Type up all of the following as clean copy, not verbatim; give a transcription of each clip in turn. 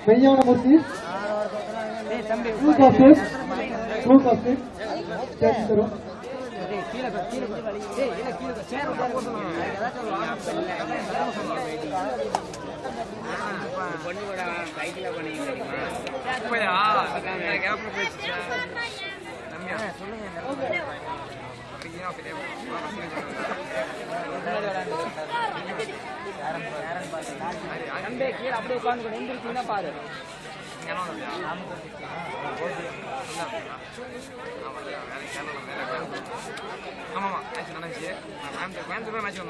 Menyanamurthy, Fruit of it, அப்படியே உட்காந்து எந்திரிச்சீங்கன்னா பாரு. ஆமாமா மேட்ச் மேட்ச்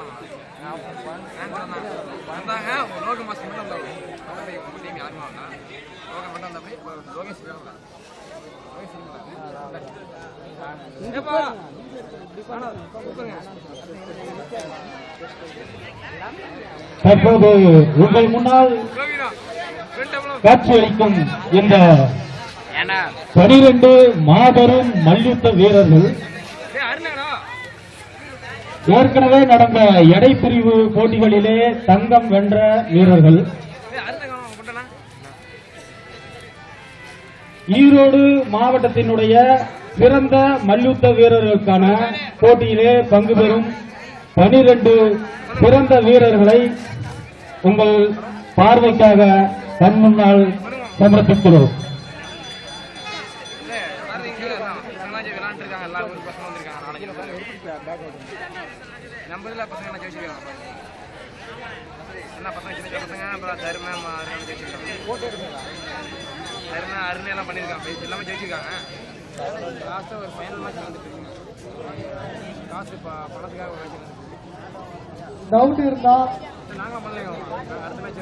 வந்தாங்க லோக மாஸ்க் மட்டும் வந்தாங்க யாருமா லோக மட்டும் வந்தப்படி லோகேஷ் தற்போது உங்கள் முன்னால் காட்சியளிக்கும் இந்த 12 மாபெரும் மல்யுத்த வீரர்கள் ஏற்கனவே நடந்த எடை பிரிவு போட்டிகளிலே தங்கம் வென்ற வீரர்கள். ஈரோடு மாவட்டத்தினுடைய சிறந்த மல்யுத்த வீரர்களுக்கான போட்டியிலே பங்கு பெறும் 12 சிறந்த வீரர்களை உங்கள் பார்வைக்காக கண் முன்னால் சமர்ப்பிக்கிறோம். அருணையெல்லாம் பண்ணியிருக்காங்க, எல்லாமே ஜெயிச்சிருக்காங்க. லாஸ்ட்டாக ஒரு ஃபைனல் மேட்ச் வந்துட்டு காசு பணத்துக்காக ஒரு மேட்ச் டவுட் இருந்தா நாங்களும் பண்ணலைங்க. அடுத்த மேட்ச்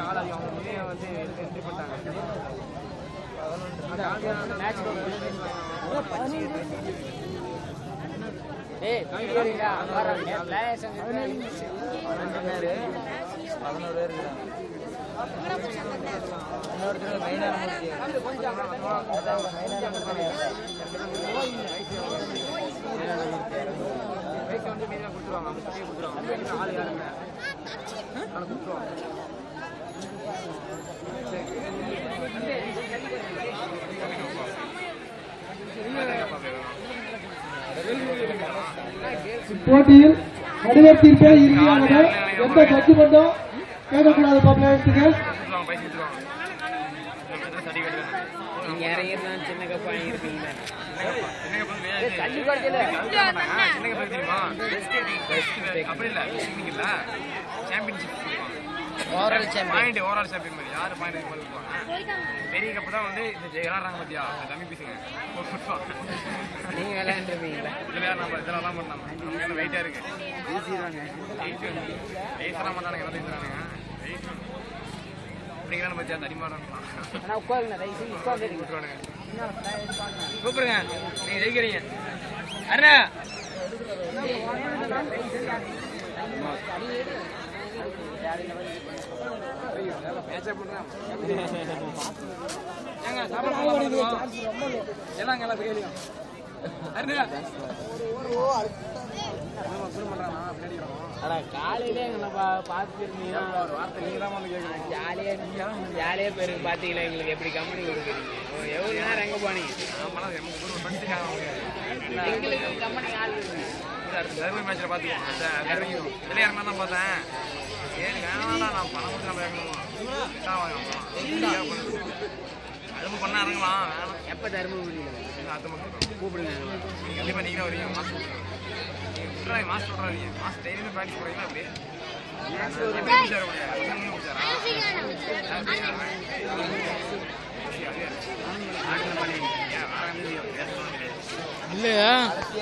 ஆளாதி அவங்க முன்னே வந்து என்ட்ரி பண்ணிட்டாங்க. இப்போட்டியில் நடுவர் தீர்ப்பே இறுதியானது. எந்த ஜட்ஜ்மெண்ட்டும் கேட்கக்கூடாது. பப்ளிக்கு சின்ன கப்பா இருப்பீங்க. அப்படி இல்ல ஓவரால் சாம்பியன் மாதிரி யாரு பாயிண்ட் பெரிய கப்பு தான் வந்து விளையாடுறாங்க பத்தியா தம்பி பீசுங்க நீங்க விளையாண்டுருப்பீங்களா? நம்ம இதெல்லாம் பண்ணாம வெயிட்டா இருக்கு வெயிட்லாம் பண்ணானுங்க எல்லாம் பேசுறானுங்க அப்படிங்கிறான பத்தியா அந்த அடிமாறானுங்க கூப்பிடுங்க நீங்க ஜெயிக்கிறீங்க. அண்ணா காலையிலே எங்களை பார்த்துருந்தீங்க. ஒரு வார்த்தை நீங்க தான் வந்து கேட்கணும். ஜாலியா பேருக்கு பாத்தீங்களா எங்களுக்கு எப்படி கம்பெனி கொடுக்குறீங்க? எவ்வளவு நேரம் எங்க போனீங்க? எங்களுக்கு கம்பெனி ஆள் தர்மபுரி மேட்ச்ல பாத்துக்கோங்க. வெளியாருமா தான் பார்த்தேன். சரி வேணாம்டா நான் பணம் கொடுத்து நம்ம இறங்கணும். அரும்பு பண்ண இறங்கலாம். வேணாம். எப்ப தர்மபுரியில் அடுத்த மக்கள் கூப்பிடுங்க. கண்டிப்பா நீங்க தான் வரீங்க. மாஸ்டர் விட்றாதீங்க. மாஸ்டர் டெய்லியுமே ப்ராக்டிஸ் போறீங்களா? அப்படியே